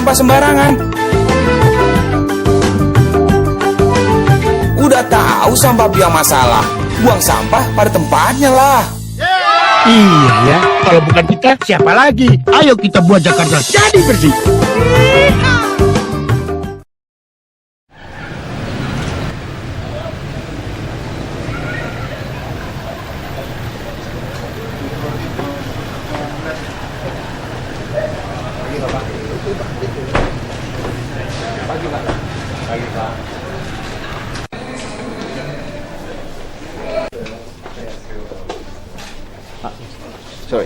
sampah sembarangan. Udah tahu sampah biang masalah, buang sampah pada tempatnya lah. Iya ya, kalau bukan kita siapa lagi? Ayo kita buat Jakarta jadi bersih. Sorry.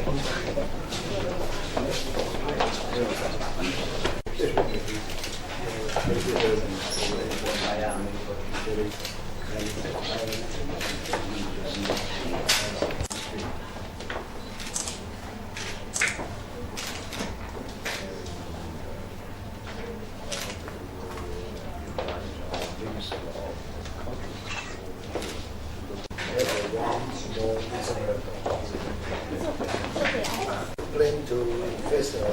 Plan to invest a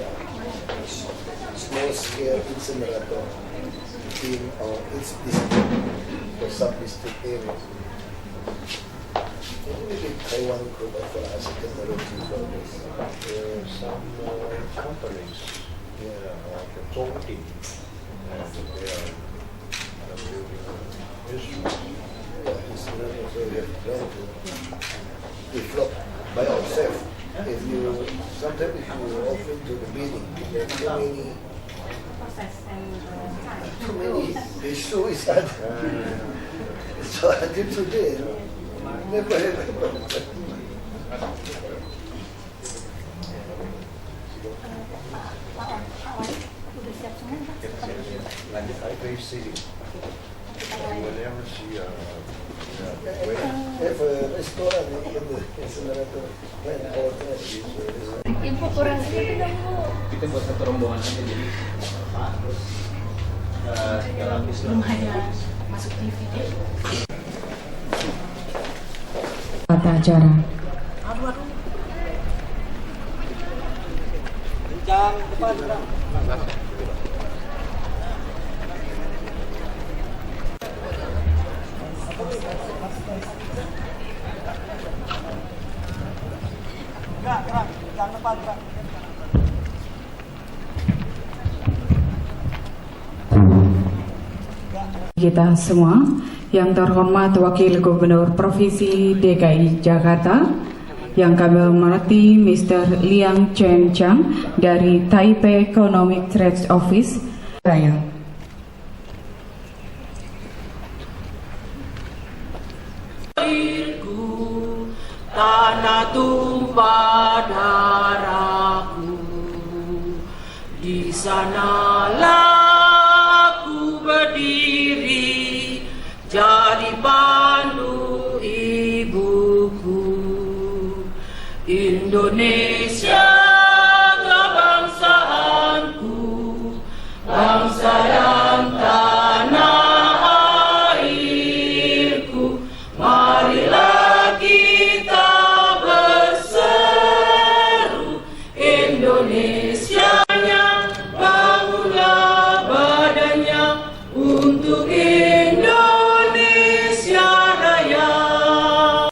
small-scale incinerator in its district or sub-district area. Maybe Taiwan could offer us a technology for this. There are some companies, like a Tongti, and they are building instruments. Incinerator, so we have plan to develop by ourselves. If you sometimes if you offer to the meeting, there are too many issues that so until today never have. Taipei City. You will never see a Have a restaurant in the incinerator plant or Info kurang itu dong Bu. Kita buat satu rombongan aja jadi terus 3 lapis Lumayan masuk TV deh. Tata acara. kencang depan orang. Kita semua, yang terhormat Wakil Gubernur Provinsi DKI Jakarta, yang kami hormati Mr. Liang Chen Chang dari Taipei Economic Trade Office, Raya. Tanah tumpah darahku, di sanalah ku berdiri, jadi pandu ibuku. Indonesia kebangsaanku, bangsa yang tanah airku. Marilah kita berseru, Indonesianya bangunlah badannya untuk Indonesia Raya.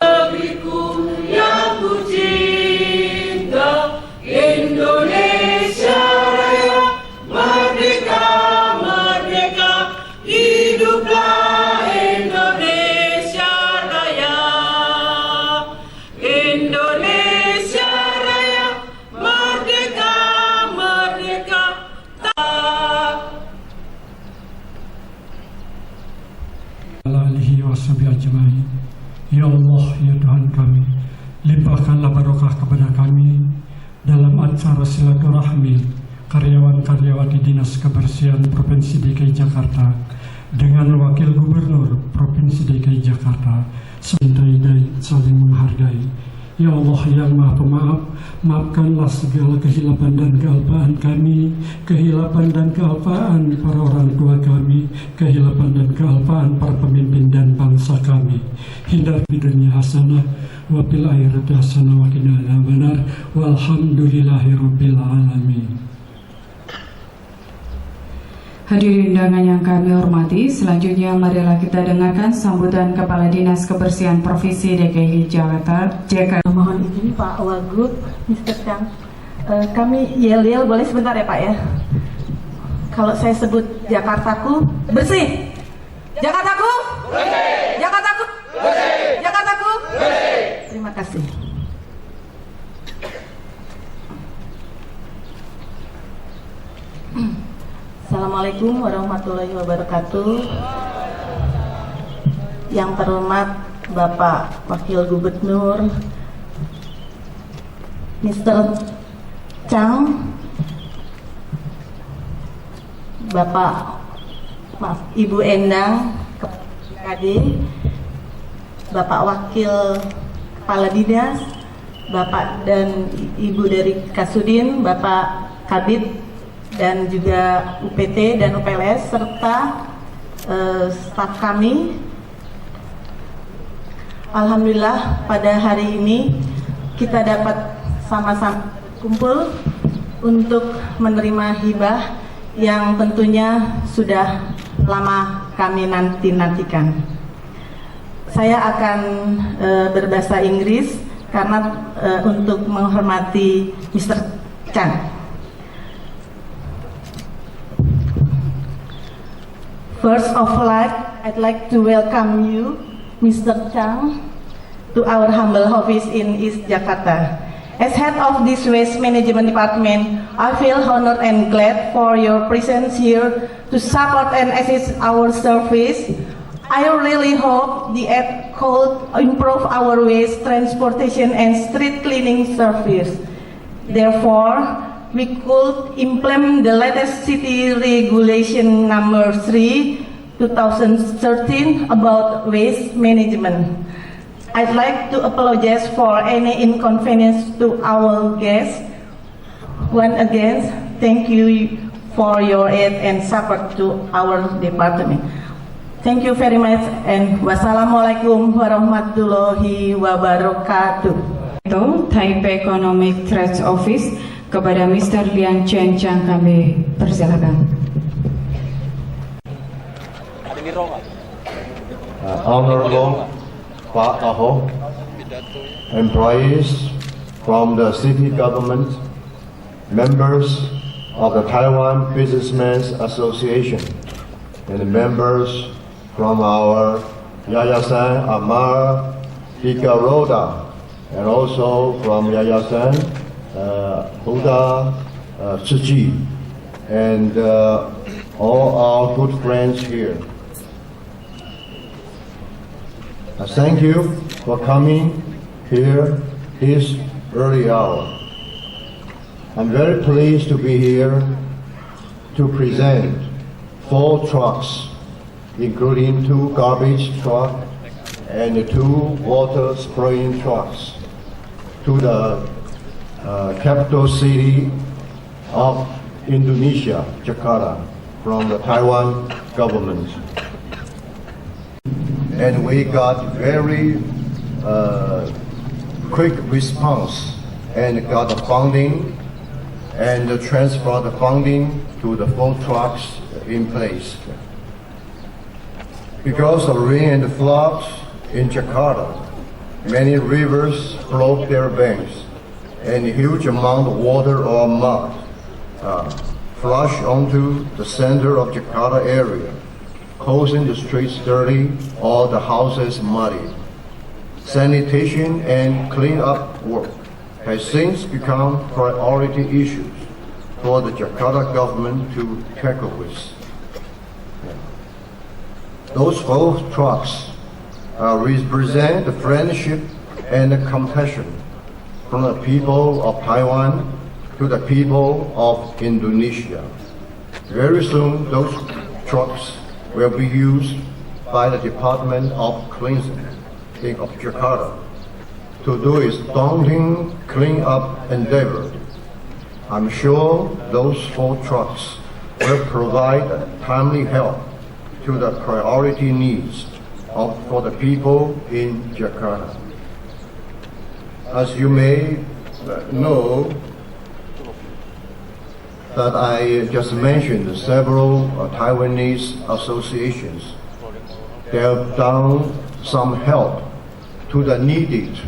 Negeriku yang ku cinta, Indonesia Raya. Merdeka, merdeka, hiduplah Indonesia Raya. Indonesia Raya, merdeka, merdeka. Alihi washabihi ajmain. Ya Allah, ya Tuhan kami, limpahkanlah barokah kepada kami dalam acara silaturahmi karyawan-karyawati Dinas Kebersihan Provinsi DKI Jakarta dengan Wakil Gubernur Provinsi DKI Jakarta, cintai dan saling menghargai. Ya Allah yang Maha Pemaaf, maafkanlah segala kehilapan dan kealpaan kami, kehilapan dan kealpaan para orang tua kami, kehilapan dan kealpaan para pemimpin dan bangsa kami. Hindar di dunia hasanah, wa fil akhirati hasanah wa qina adzabannar, walhamdulillahirabbil alamin. Hadirin undangan yang kami hormati, selanjutnya marilah kita dengarkan sambutan Kepala Dinas Kebersihan Provinsi DKI Jakarta. Mohon izin Pak Wagub, Mr. Chang. Kami yel-yel boleh sebentar ya Pak ya? Kalau saya sebut Jakartaku bersih, Jakartaku bersih, Jakartaku bersih, Jakartaku bersih. Terima kasih. Assalamualaikum warahmatullahi wabarakatuh. Yang terhormat Bapak Wakil Gubernur Mr. Chang, Bapak Ibu Endang KD, Bapak Wakil Kepala Dinas, Bapak dan Ibu dari Kasudin, Bapak Kabid dan juga UPT dan UPLS serta staf kami. Alhamdulillah pada hari ini kita dapat sama-sama kumpul untuk menerima hibah yang tentunya sudah lama kami nantikan. Saya akan berbahasa Inggris karena untuk menghormati Mr. Chang. First of all, I'd like to welcome you, Mr. Chang, to our humble office in East Jakarta. As head of this waste management department, I feel honored and glad for your presence here to support and assist our service. I really hope the app could improve our waste transportation and street cleaning service. Therefore, we could implement the latest city regulation number 3, 2013 about waste management. I'd like to apologize for any inconvenience to our guests. Once again, thank you for your aid and support to our department. Thank you very much and wassalamualaikum warahmatullahi wabarakatuh. Taipei Economic Trade Office kepada Mr. Liang Chen Chang kami persilakan. Honorable Pak Taho, employees from the city government, members of the Taiwan Businessmen's Association, and members from our Yayasan Amar Hikaroda, and also from Yayasan Buddha Tzuchi, and all our good friends here. Thank you for coming here this early hour. I'm very pleased to be here to present 4 trucks, including 2 garbage trucks and 2 water spraying trucks, to the capital city of Indonesia, Jakarta, from the Taiwan government. And we got very quick response and got the funding and transferred the funding to the 4 trucks in place. Because of rain and floods in Jakarta, many rivers broke their banks and a huge amount of water or mud flushed onto the center of Jakarta area, causing the streets dirty or the houses muddy. Sanitation and cleanup work has since become priority issues for the Jakarta government to tackle with. Those 4 trucks represent the friendship and the compassion from the people of Taiwan to the people of Indonesia. Very soon, those trucks will be used by the Department of Cleansing of Jakarta to do its daunting clean-up endeavor. I'm sure those 4 trucks will provide timely help to the priority needs for the people in Jakarta. As you may know, that I just mentioned, several Taiwanese associations, they have done some help to the needed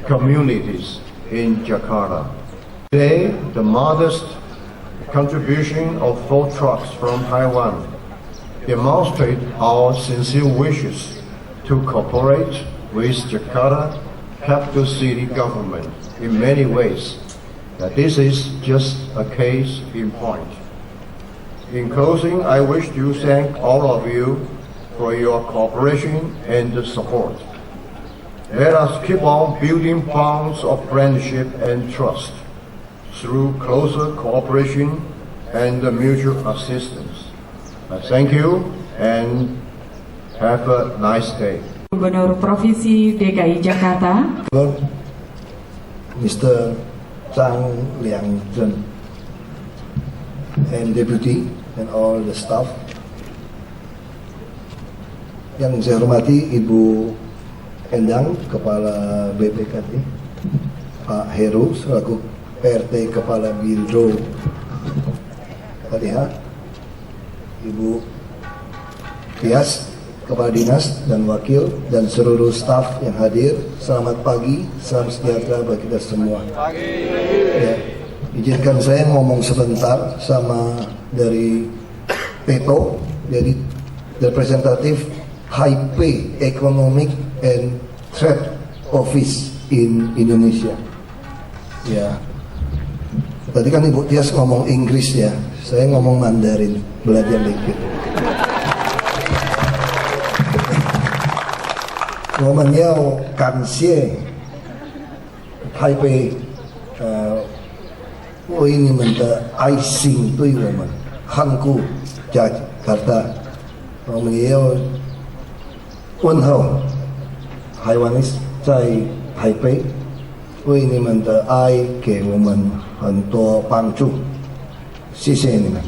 communities in Jakarta. Today, the modest contribution of 4 trucks from Taiwan demonstrate our sincere wishes to cooperate with Jakarta capital city government in many ways. This is just a case in point. In closing, I wish to thank all of you for your cooperation and support. Let us keep on building bonds of friendship and trust through closer cooperation and mutual assistance. Thank you and have a nice day. Gubernur Provinsi DKI Jakarta, Mr. Zhang Liangzhen and Deputy and all the staff. Yang saya hormati Ibu Endang, Kepala BPKD, Pak Heru selaku PRT Kepala Biro KDH, Ibu Tias, Kepala Dinas dan Wakil, dan seluruh staf yang hadir. Selamat pagi, salam sejahtera bagi kita semua. Ya, izinkan saya ngomong sebentar sama dari PETO, jadi representatif High Pay Economic and Trade Office in Indonesia. Ya, tadi kan Ibu Tias ngomong Inggris ya, saya ngomong Mandarin, belajar dikit. 我们要感谢台北为你们的爱心对我们汉顾加卡达，我们也要问候台湾在台北为你们的爱给我们很多帮助，谢谢你们。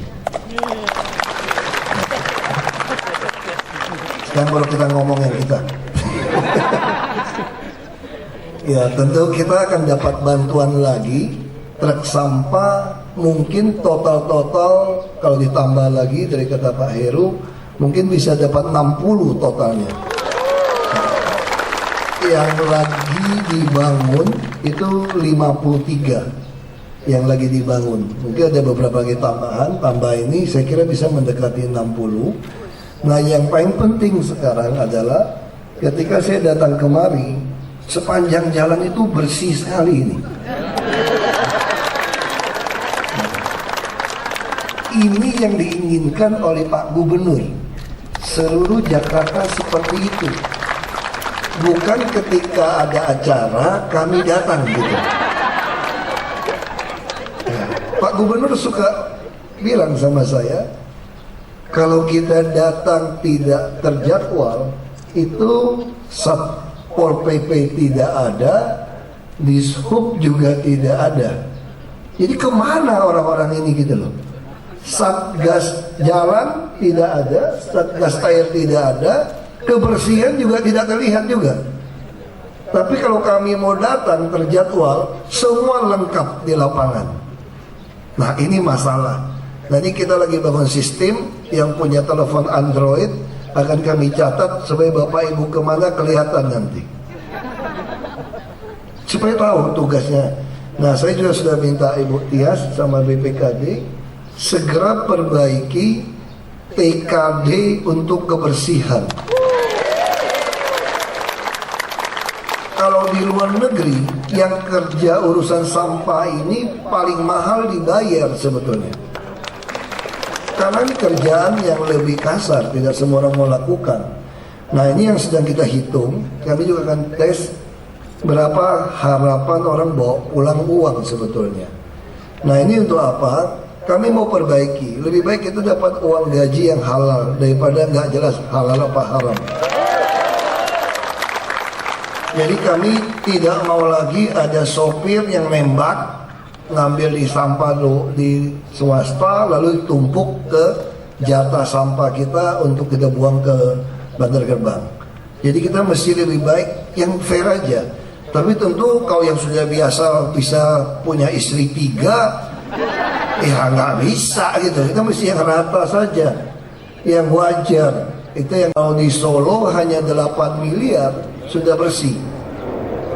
Sekarang baru kita ngomong yang kita. Ya, tentu kita akan dapat bantuan lagi. Truk sampah mungkin total kalau ditambah lagi dari kata Pak Heru mungkin bisa dapat 60 totalnya. Yang lagi dibangun itu 53 yang lagi dibangun. Mungkin ada beberapa lagi tambahan. Tambah ini saya kira bisa mendekati 60. Nah, yang paling penting sekarang adalah ketika saya datang kemari, sepanjang jalan itu bersih sekali ini. Ini yang diinginkan oleh Pak Gubernur. Seluruh Jakarta seperti itu. Bukan ketika ada acara kami datang gitu. Pak Gubernur suka bilang sama saya, kalau kita datang tidak terjadwal, itu Satpol PP tidak ada, Dishub juga tidak ada. Jadi kemana orang-orang ini gitu loh? Satgas jalan tidak ada, Satgas air tidak ada, kebersihan juga tidak terlihat juga. Tapi kalau kami mau datang terjadwal, semua lengkap di lapangan. Nah, ini masalah. Jadi kita lagi bangun sistem yang punya telepon Android, akan kami catat supaya Bapak Ibu kemana kelihatan nanti, supaya tahu tugasnya. Nah, saya juga sudah minta Ibu Tias sama BPKD segera perbaiki TKD untuk kebersihan. Kalau di luar negeri yang kerja urusan sampah ini paling mahal dibayar sebetulnya. Karena ini kerjaan yang lebih kasar, tidak semua orang mau lakukan. Nah, ini yang sedang kita hitung. Kami juga akan tes berapa harapan orang bawa pulang uang sebetulnya. Nah, ini untuk apa? Kami mau perbaiki. Lebih baik itu dapat uang gaji yang halal daripada nggak jelas halal apa haram. Jadi kami tidak mau lagi ada sopir yang nembak, ngambil di sampah di swasta lalu tumpuk ke jatah sampah kita untuk kita buang ke Bantar Gebang. Jadi kita mesti lebih baik yang fair aja. Tapi tentu kau yang sudah biasa bisa punya istri 3, ya nggak bisa gitu. Kita mesti yang rata saja, yang wajar. Itu yang kalau di Solo hanya 8 miliar sudah bersih.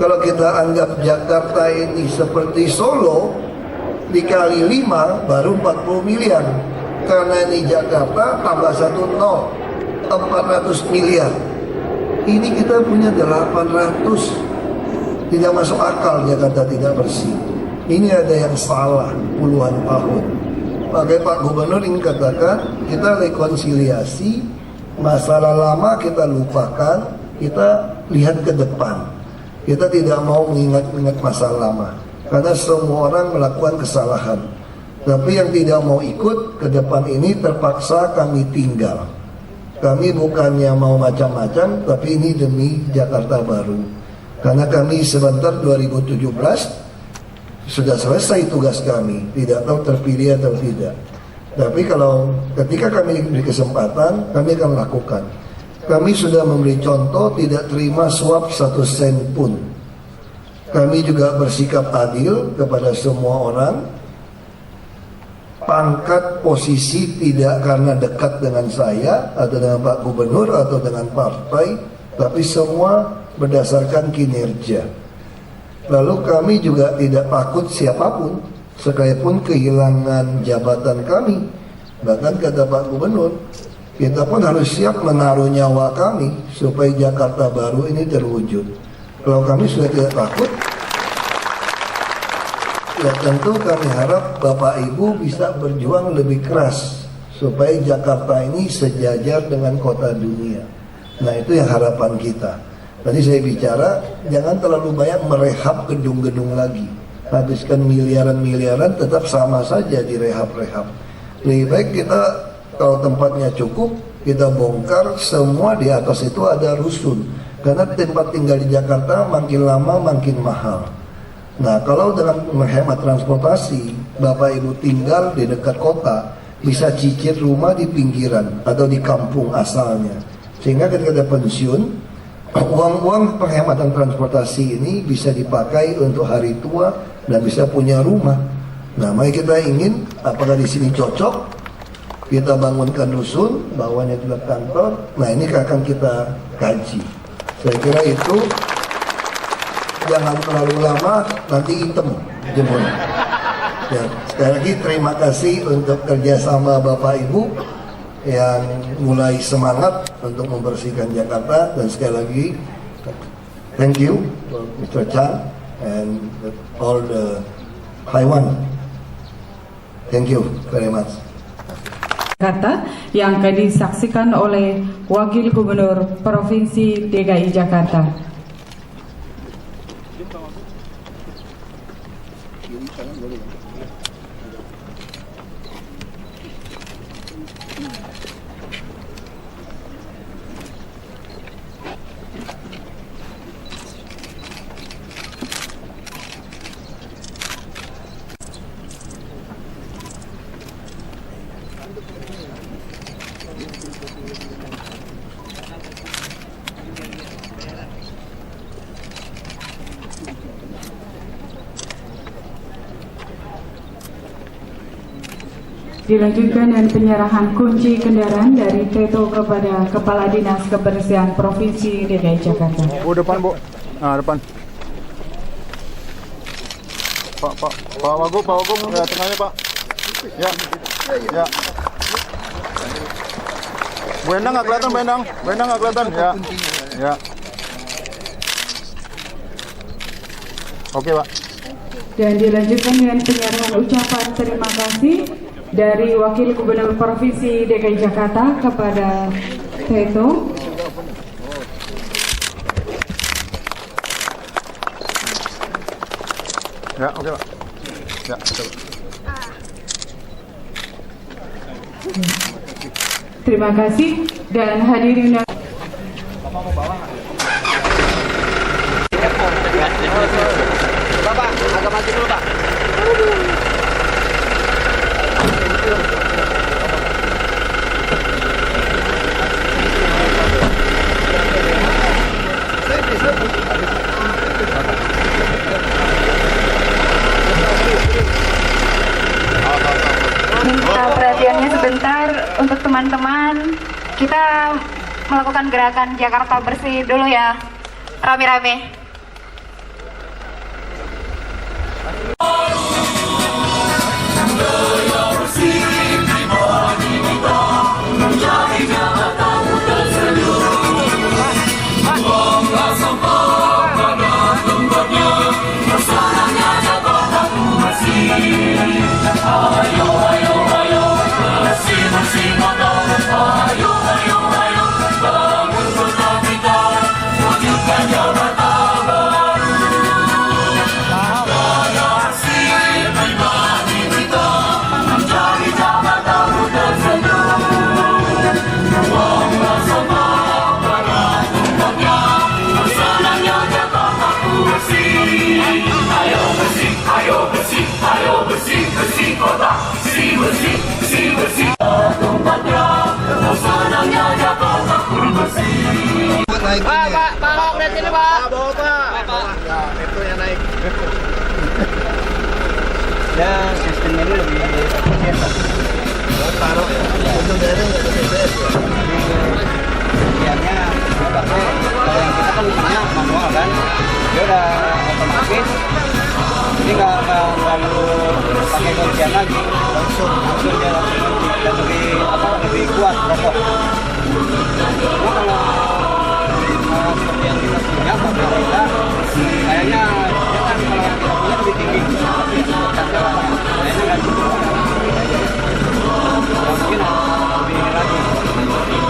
Kalau kita anggap Jakarta ini seperti Solo, dikali 5 baru 40 miliar. Karena ini Jakarta tambah 1 nol, 400 miliar. Ini kita punya 800. Tidak masuk akal Jakarta tidak bersih. Ini ada yang salah puluhan tahun. Makanya Pak Gubernur ingin katakan, kita rekonsiliasi, masalah lama kita lupakan, kita lihat ke depan. Kita tidak mau mengingat-ingat masa lama, karena semua orang melakukan kesalahan. Tapi yang tidak mau ikut ke depan ini terpaksa kami tinggal. Kami bukannya mau macam-macam, tapi ini demi Jakarta baru. Karena kami sebentar 2017 sudah selesai tugas kami, tidak tahu terpilih atau tidak. Tapi kalau ketika kami diberi kesempatan, kami akan lakukan. Kami sudah memberi contoh tidak terima suap 1 sen pun. Kami juga bersikap adil kepada semua orang. Pangkat posisi tidak karena dekat dengan saya atau dengan Pak Gubernur atau dengan partai, tapi semua berdasarkan kinerja. Lalu kami juga tidak takut siapapun, sekalipun kehilangan jabatan kami. Bahkan kata Pak Gubernur, kita pun harus siap menaruh nyawa kami supaya Jakarta baru ini terwujud. Kalau kami sudah tidak takut, ya tentu kami harap Bapak Ibu bisa berjuang lebih keras supaya Jakarta ini sejajar dengan kota dunia. Nah itu yang harapan kita. Tadi saya bicara, jangan terlalu banyak merehab gedung-gedung lagi. Habiskan miliaran-miliaran, tetap sama saja direhab-rehab. Lebih baik kita, kalau tempatnya cukup, kita bongkar semua di atas itu ada rusun. Karena tempat tinggal di Jakarta makin lama makin mahal. Nah kalau dengan menghemat transportasi, Bapak Ibu tinggal di dekat kota, bisa cicil rumah di pinggiran atau di kampung asalnya. Sehingga ketika ada pensiun, uang-uang penghematan transportasi ini bisa dipakai untuk hari tua dan bisa punya rumah. Nah, mari kita ingin, apakah di sini cocok? Kita bangunkan dusun, bawahnya juga kantor. Nah, ini akan kita kaji. Saya kira itu jangan terlalu lama, nanti hitam jemur. Ya, sekali lagi terima kasih untuk kerjasama Bapak Ibu yang mulai semangat untuk membersihkan Jakarta, dan sekali lagi thank you Mr. Chang and all the Taiwan. Thank you very much. Jakarta yang akan disaksikan oleh Wakil Gubernur Provinsi DKI Jakarta. Dilanjutkan dengan penyerahan kunci kendaraan dari Teto kepada Kepala Dinas Kebersihan Provinsi DKI Jakarta. Bu, depan Bu. Nah, depan. Pak Wagub, ya, tengahnya Pak. Ya, ya. Bu Endang nggak kelihatan, Bu Endang nggak kelihatan, ya, ya. Oke Pak. Dan dilanjutkan dengan penyerahan ucapan terima kasih dari Wakil Gubernur Provinsi DKI Jakarta kepada Teto. Ya, oke Pak. Ya, oke Pak. Terima kasih dan hadirin yang Bapak, agak maju dulu Pak. Saya bisa untuk teman-teman, kita melakukan gerakan Jakarta Bersih dulu ya, rame-rame. Pak Ahok lihat sini Pak. Pak. Ya, itu yang naik. Ya, sistem ini lebih efisien. Taruh ya. Untuk daerah nggak ada BPS ya. Bagiannya pakai kalau yang kita kan punya manual kan, dia udah otomatis. Jadi nggak perlu pakai kuncian lagi, langsung dia langsung dan lebih kuat rokok. Cuma kalau seperti yang kita punya, mobil kita kayaknya dia kan kalau yang kita punya lebih tinggi, tapi kayaknya nggak gitu. Mungkin lebih ini lagi.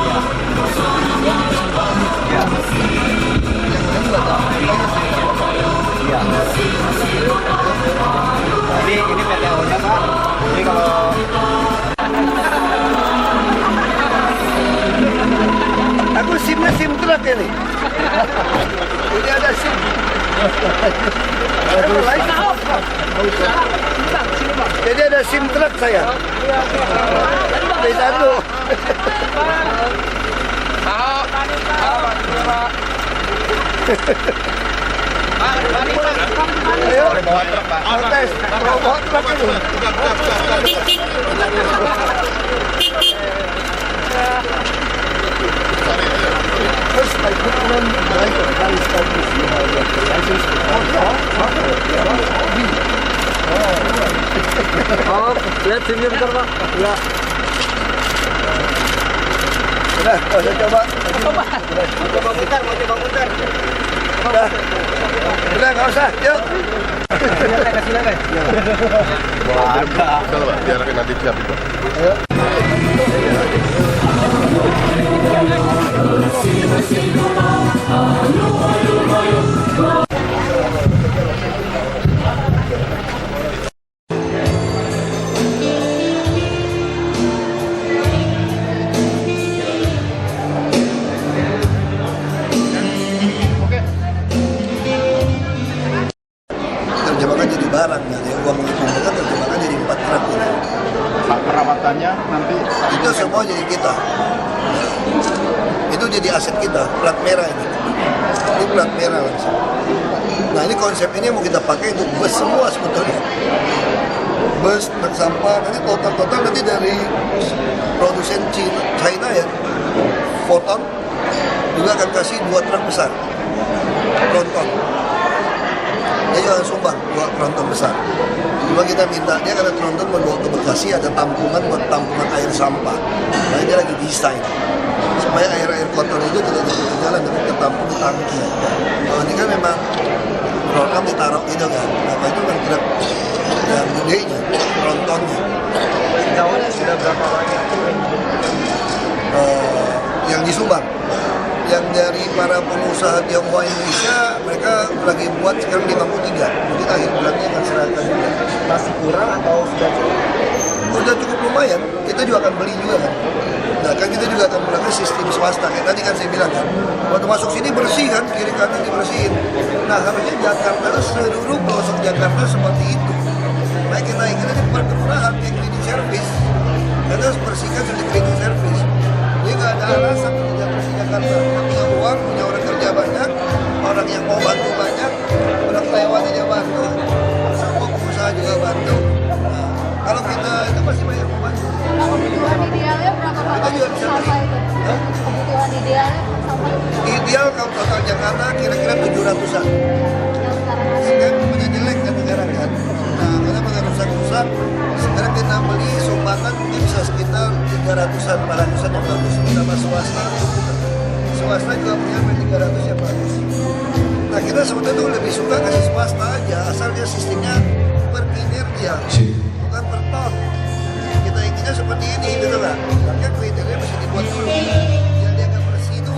Ya. Iya. Ini PTO-nya Pak. Jadi kalau Aku SIM-nya SIM truk ini. Ini ada SIM. Jadi ada SIM truk saya. B1. Ayo, bawa truk Pak. Protes, bawa truk dulu. First, I put on the right of the established you have your license. oh, lihat sini bentar Pak. Ya. Udah, saya coba. Coba putar, mau coba putar. Udah, nggak usah, yuk. Silakan. Coba biar nanti siap itu. Ayo. Terjemahkan jadi barang, dan yang uang dikumpulkan terjemahkan jadi 4 truk ini. Perawatannya nanti Itu semua jadi kita. Itu jadi aset kita, plat merah ini. Ini plat merah langsung. Nah ini konsep ini mau kita pakai untuk bus semua sebetulnya. Bus, truk sampah, nanti total nanti dari produsen China ya, Foton juga akan kasih 2 truk besar, tronton. Dia juga akan sumbang 2 tronton besar. Cuma kita minta dia karena tronton membawa ke Bekasi ada tampungan buat tampungan air sampah. Nah dia lagi desain supaya air kotor itu tidak jadi ke jalan tapi tertampung di tangki. Kalau ini kan memang program ditaruh gitu kan. Apa itu kan truk yang gedenya, trontonnya. Tahunnya sudah berapa banyak? Yang di Subang. Yang dari para pengusaha Tionghoa Indonesia, mereka lagi buat sekarang 53. Mungkin akhir bulannya akan serahkan juga. Masih kurang atau sudah cukup? Udah cukup lumayan, kita juga akan beli juga kan. Nah kan kita juga akan melakukan sistem swasta. Kayak tadi kan saya bilang kan, waktu masuk sini bersih kan, kiri kanan dibersihin. Nah harusnya Jakarta itu seluruh pelosok Jakarta seperti itu. Naikin aja bukan kelurahan, kayak cleaning service. Kita harus bersihkan sudah cleaning service. Jadi nggak ada alasan tidak bersih Jakarta. Kita punya uang, punya orang kerja banyak, orang yang mau bantu banyak, orang Taiwan aja bantu, semua pengusaha juga bantu. Nah, kalau kita itu pasti banyak membantu. Idealnya berapa? anak-anak kira-kira 700-an. Sekarang punya jelek kan sekarang kan. Nah, karena banyak rusak-rusak, sekarang kita beli sumbangan mungkin bisa sekitar 300-an, 400-an yang bagus. Sama swasta, swasta juga punya 300 yang bagus. Nah, kita sebetulnya tuh lebih suka kasih swasta aja, asal dia sistemnya per kinerja, bukan per ton. Kita inginnya seperti ini, gitu lah. Makanya kriteria mesti dibuat dulu. Yang dia nggak bersih itu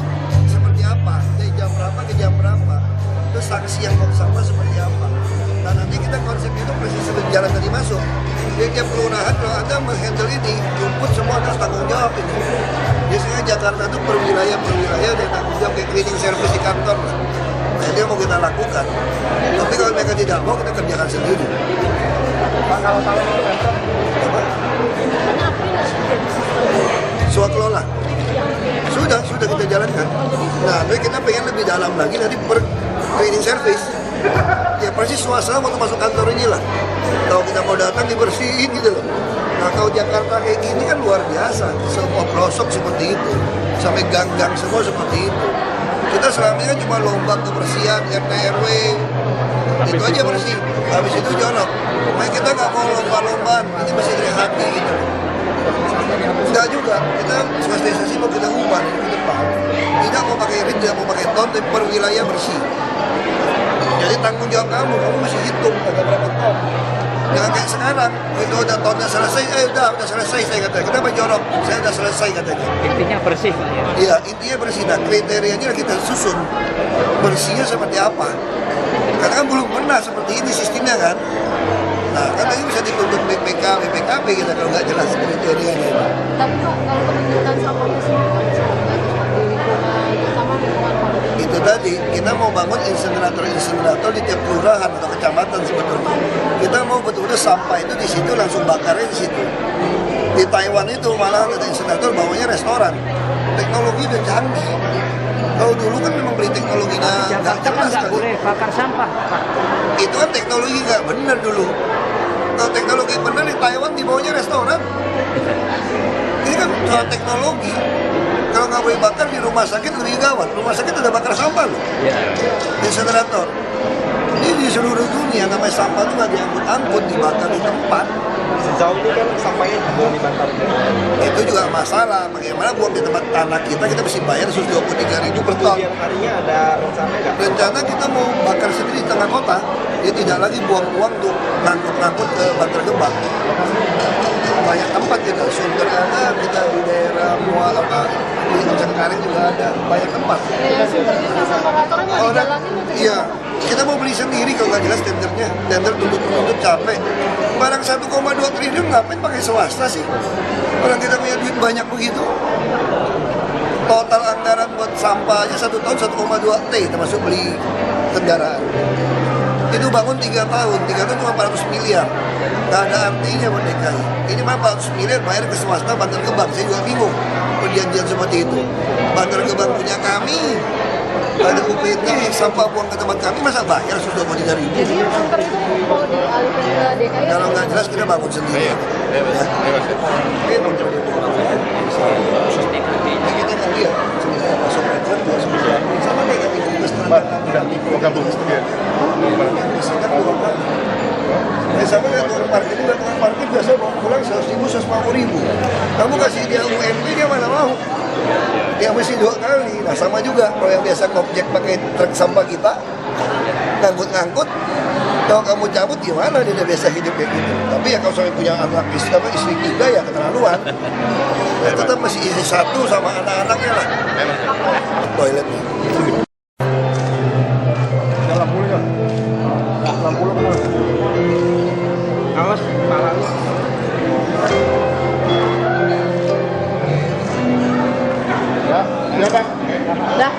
seperti apa, dari jam berapa ke jam berapa, terus sanksi yang buang sampah seperti apa. Nah, nanti kita konsepnya itu persis seperti jalan tadi masuk. Dia tiap kelurahan kalau Anda menghandle ini, rumput semua atas tanggung jawab ini. Biasanya Jakarta itu per wilayah dia tanggung jawab kayak cleaning service di kantor lah. Nah, dia mau kita lakukan. Tapi kalau mereka tidak mau, kita kerjakan sendiri. Pak, kalau tahun itu Pemkot Swakelola sudah kita jalankan. Nah, tapi kita pengen lebih dalam lagi nanti per cleaning service. Ya persis suasana waktu masuk kantor inilah. Kalau kita mau datang dibersihin gitu loh. Nah, kalau Jakarta kayak gini kan luar biasa. Semua pelosok seperti itu, sampai gang-gang semua seperti itu. Kita selama ini kan cuma lomba kebersihan RT RW, itu aja bersih. Habis itu jorok. Makanya kita nggak mau lomba-lombaan. Ini masih dari hati gitu. Enggak juga, kita sosialisasi mau kita ubah ke depan. Tidak mau pakai rit, tidak mau pakai ton, tapi per wilayah bersih. Jadi tanggung jawab kamu mesti hitung ada berapa ton. Jangan kayak sekarang, itu udah tonnya selesai, udah selesai saya kata. Kenapa jorok? Saya udah selesai katanya. intinya bersih Pak ya? Iya, intinya bersih. Nah, kriterianya kita susun. Bersihnya seperti apa? Karena kan belum pernah seperti ini sistemnya kan. Nah, kan lagi bisa dituntut BPKB kita kalau nggak jelas kriterianya. Tapi Pak, kalau penuntutan sampahnya sendiri sama lingkungan Itu tadi, kita mau bangun insenerator di tiap kelurahan atau kecamatan sebetulnya. Kita mau betul-betul sampah itu di situ langsung bakarnya di situ. Di Taiwan itu malah ada insenerator bawahnya restoran. Teknologi udah canggih. Kalau dulu kan memang beli teknologinya nggak jelas nggak boleh bakar sampah Pak. Itu kan teknologi nggak benar dulu. Kalau teknologi benar di Taiwan di bawahnya restoran. Ini kan soal teknologi. Kalau nggak boleh bakar di rumah sakit lebih gawat. Rumah sakit udah bakar sampah loh. Insenerator. Ini di seluruh dunia namanya sampah itu nggak diangkut-angkut, dibakar di tempat. Sejauh ini kan sampahnya dibuang di bantar. Itu juga masalah. Bagaimana buang di tempat tanah kita mesti bayar 123.000 per ton. Kemudian harinya ada rencana nggak? Rencana kita mau bakar sendiri di tengah kota. Dia tidak lagi buang-buang untuk ngangkut-ngangkut ke Bantar Gebang. Banyak tempat kita, Sunter ada, kita di daerah Mual apa di Cengkareng juga ada, banyak tempat. Iya, kita mau beli sendiri kalau nggak jelas tendernya, tender tuntut capek. Barang 1,2 triliun ngapain pakai swasta sih? Orang kita punya duit banyak begitu. Total anggaran buat sampah aja 1 tahun 1,2 T termasuk beli kendaraan. Itu bangun 3 tahun cuma 400 miliar. Nggak ada artinya buat DKI. Ini mah 400 miliar bayar ke swasta Bantar Gebang. Saya juga bingung perjanjian seperti itu. Bantar Gebang punya kami, ada UPT, sampah buang ke tempat kami, masa bayar sudah mau 3.000? Jadi kantor itu mau dialihkan ke DKI? Kalau nggak jelas kita bangun sendiri. Ya. Itu kita kan lihat masuk record sama kayak gabung sama kayak tukang parkir juga, tukang parkir biasa bawa pulang 100.000, 150.000. Kamu kasih dia UMP dia mana mau? Dia mesti 2 kali. Nah sama juga kalau yang biasa ngobjek pakai truk sampah kita ngangkut-ngangkut, kalau kamu cabut gimana dia udah biasa hidup kayak gitu. Tapi ya kalau sampai punya anak istri 3 ya keterlaluan. Ya, tetap masih istri 1 sama anak-anaknya lah. Toiletnya. Awas, malam. Ya Pak. Dah.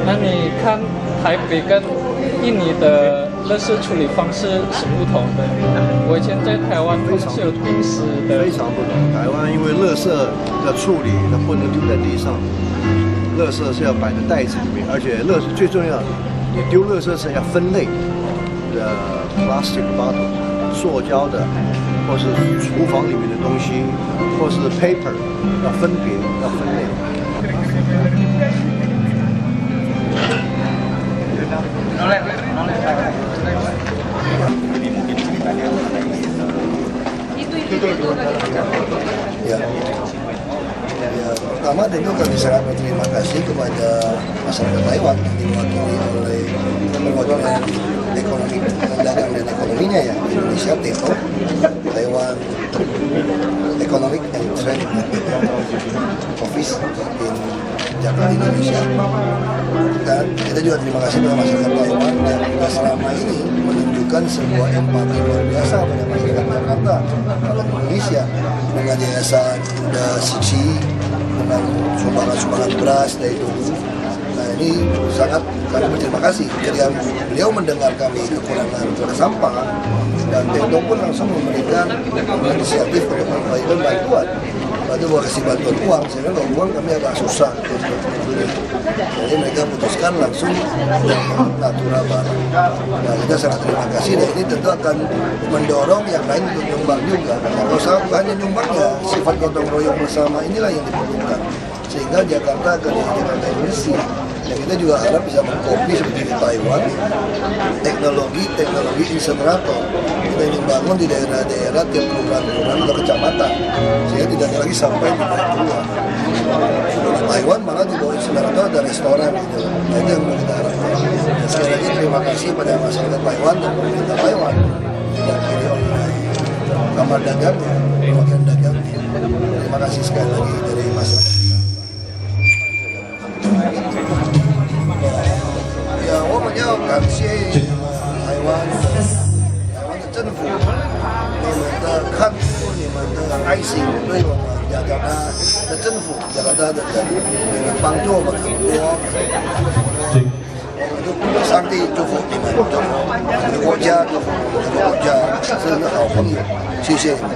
那你看台北跟印尼的垃圾处理方式是不同的。我以前在台湾，他们是有定时的。非常不同。台湾因为垃圾的处理，它不能丢在地上，垃圾是要摆在袋子里面，而且垃圾最重要，你丢垃圾是要分类的 plastic bottle， 塑胶的，或是厨房里面的东西，或是 paper， 要分别要分类。Ya, pertama tentu kami sangat berterima kasih kepada masyarakat Taiwan yang diwakili oleh perwakilan ekonomi, dagang dan ekonominya ya, Indonesia, TETO, Taiwan Economic and Trade Office in Jakarta, Indonesia. Dan kita juga terima kasih kepada masyarakat Taiwan yang sudah selama ini menunjukkan sebuah empati luar biasa pada masyarakat Jakarta dan Indonesia dengan yayasan Uda Siksi, dengan sumbangan-sumbangan beras dari dulu. Nah ini sangat kami berterima kasih ketika beliau mendengar kami kekurangan sampah dan TETO pun langsung memberikan inisiatif untuk memberikan bantuan. Lalu buat kasih bantuan uang, sehingga kalau uang kami agak susah. Jadi mereka putuskan langsung natural barang. Nah kita sangat terima kasih dan ini tentu akan mendorong yang lain untuk nyumbang juga. Kalau saya bukan hanya nyumbang ya, sifat gotong royong bersama inilah yang diperlukan. Sehingga Jakarta akan jadi Jakarta Indonesia. Dan kita juga harap bisa mengkopi seperti di Taiwan teknologi insenerator. Kita ingin bangun di daerah-daerah tiap kelurahan atau kecamatan sehingga tidak lagi sampai di bawah keluar. Di Taiwan malah di bawah insenerator ada restoran gitu. Nah, itu yang mau kita harapkan. Dan sekali lagi terima kasih pada masyarakat Taiwan dan pemerintah Taiwan dan kamar dagangnya, perwakilan dagangnya. Terima kasih sekali lagi dari masyarakat. 我们要感谢台湾的政府，你们的看顾，你们的爱心，对我们雅加达的政府、雅加达的人，你们帮助我们很多。我们就上帝祝福你们，祝福我们的国家，祝福我们的国家是一个好朋友，谢谢你们。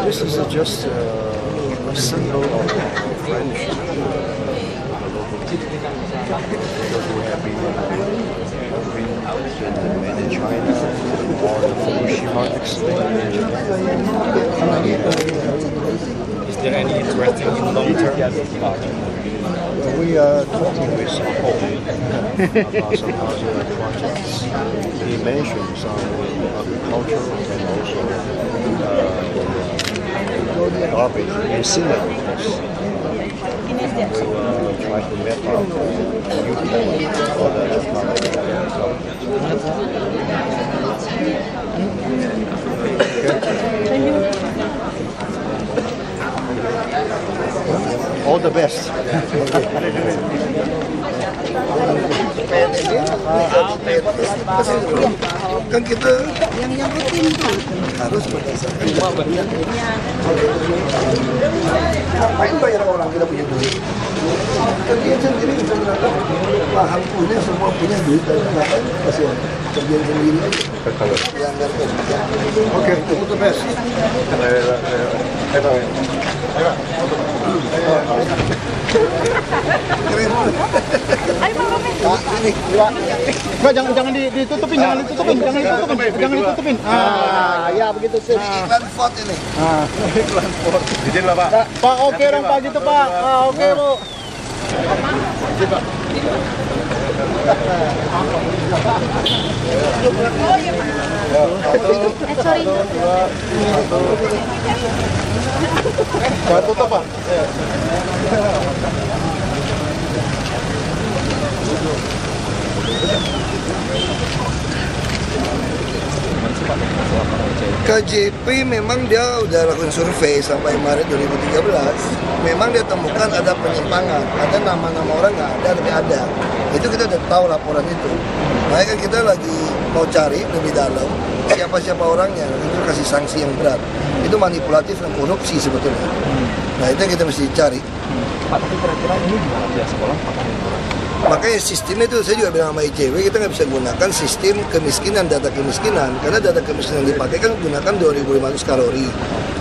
This is just a symbol of friendship. Because we have been out in China or the Fukushima accident. Is there any interest in long-term? We are talking with some about some other projects. He mentioned some agriculture and also garbage incinerator. We will try to map out a new plan for the All the best. Kan kita yang rutin harus berdasarkan ngapain bayar orang kita punya duit kan dia sendiri bisa mengatakan paham punya semua punya duit dan ngapain kasih kerja sendiri yang ngerti. Oke, all the best. Jangan ditutupin. Ya begitu sih. Iklan Ford ini. Iklan Ford. Izin lah Pak. Pak oke dong Pak gitu Pak. Oke Bu. Jangan tutup Pak. KJP memang dia udah lakukan survei sampai Maret 2013. Memang dia temukan ada penyimpangan, ada nama-nama orang nggak ada tapi ada. Itu kita udah tahu laporan itu. Makanya kan kita lagi mau cari lebih dalam siapa-siapa orangnya, itu kasih sanksi yang berat. Itu manipulatif dan korupsi sebetulnya. Nah itu yang kita mesti cari. Pak, tapi kira-kira ini gimana pihak sekolah? Makanya sistem itu saya juga bilang sama ICW, kita nggak bisa gunakan sistem kemiskinan, data kemiskinan, karena data kemiskinan yang dipakai kan gunakan 2.500 kalori.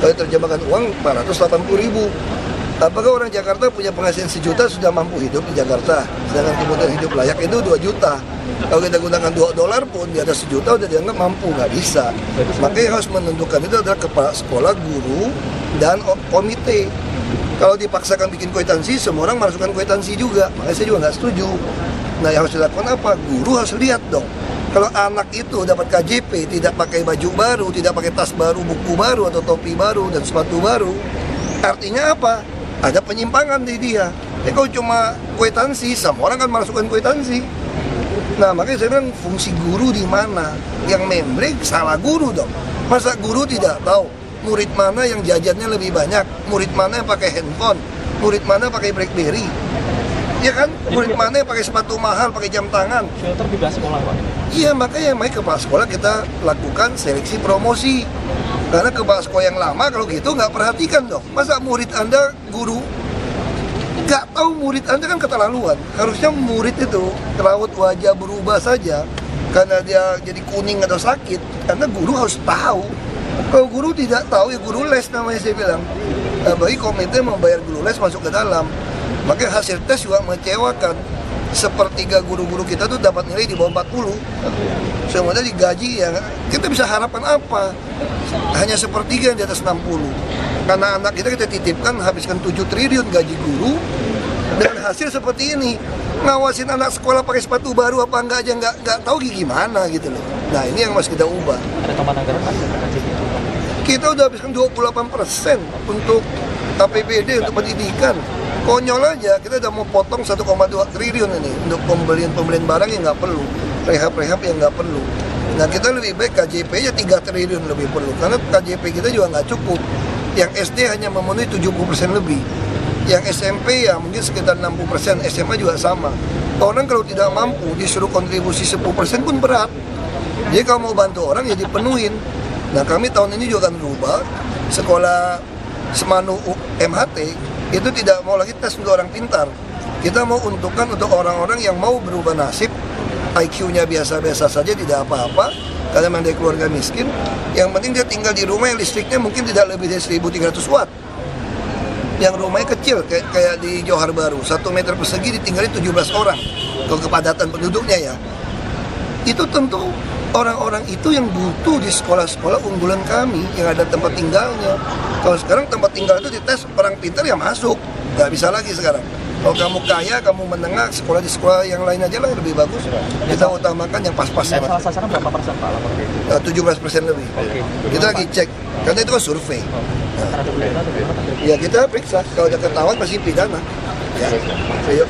Kalau terjemahkan uang 480.000. Apakah orang Jakarta punya penghasilan 1 juta sudah mampu hidup di Jakarta? Sedangkan kebutuhan hidup layak itu 2 juta. Kalau kita gunakan $2 pun di atas 1 juta udah dianggap mampu, nggak bisa. Makanya harus menentukan itu adalah kepala sekolah, guru, dan komite. Kalau dipaksakan bikin kwitansi, semua orang masukkan kwitansi juga. Makanya saya juga nggak setuju. Nah yang harus dilakukan apa? Guru harus lihat dong. Kalau anak itu dapat KJP, tidak pakai baju baru, tidak pakai tas baru, buku baru, atau topi baru, dan sepatu baru, artinya apa? Ada penyimpangan di dia. Kalau cuma kwitansi, semua orang kan masukkan kwitansi. Nah makanya saya bilang fungsi guru di mana? Yang memberi salah guru dong. Masa guru tidak tahu murid mana yang jajannya lebih banyak, murid mana yang pakai handphone, murid mana pakai BlackBerry, ya kan? Murid mana yang pakai sepatu mahal, pakai jam tangan. Filter di sekolah, Pak. Iya, makanya kepala sekolah kita lakukan seleksi promosi. Karena kepala sekolah yang lama kalau gitu nggak perhatikan dong. Masa murid Anda guru nggak tahu murid Anda kan keterlaluan. Harusnya murid itu raut wajah berubah saja karena dia jadi kuning atau sakit. Karena guru harus tahu. Kalau guru tidak tahu ya guru les namanya saya bilang. Bagi komite membayar guru les masuk ke dalam. Makanya hasil tes juga mengecewakan. Sepertiga guru-guru kita tuh dapat nilai di bawah 40. Semuanya digaji ya. Kita bisa harapan apa? Hanya sepertiga yang di atas 60. Karena anak kita titipkan habiskan 7 triliun gaji guru. Dengan hasil seperti ini, ngawasin anak sekolah pakai sepatu baru apa enggak aja nggak tahu gimana gitu loh. Nah ini yang harus kita ubah. Ada tambahan anggaran Pak? Kita udah habiskan 28% untuk APBD untuk pendidikan. Konyol aja, kita udah mau potong 1,2 triliun ini untuk pembelian barang yang nggak perlu, rehab yang nggak perlu. Nah kita lebih baik KJP nya 3 triliun lebih perlu, karena KJP kita juga nggak cukup. Yang SD hanya memenuhi 70% lebih. Yang SMP ya mungkin sekitar 60%, SMA juga sama. Orang kalau tidak mampu disuruh kontribusi 10% pun berat. Jadi kalau mau bantu orang ya dipenuhin. Nah kami tahun ini juga akan berubah. Sekolah Semanu MHT itu tidak mau lagi tes untuk orang pintar. Kita mau untukkan untuk orang-orang yang mau berubah nasib, IQ-nya biasa-biasa saja, tidak apa-apa, karena memang dia keluarga miskin. Yang penting dia tinggal di rumah yang listriknya mungkin tidak lebih dari 1.300 watt. Yang rumahnya kecil, kayak di Johar Baru, 1 meter persegi ditinggali 17 orang. Kalau kepadatan penduduknya ya. Itu tentu orang-orang itu yang butuh di sekolah-sekolah unggulan kami yang ada tempat tinggalnya. Kalau sekarang tempat tinggal itu dites orang pintar ya masuk, nggak bisa lagi sekarang. Kalau kamu kaya, kamu menengah, sekolah di sekolah yang lain aja lah lebih bagus. Kita utamakan yang pas-pas. Salah sasaran berapa persen Pak? 17% lebih. Kita lagi cek, karena itu kan survei. Nah, ya kita periksa, kalau ada ketahuan pasti pidana. Ya, ayo.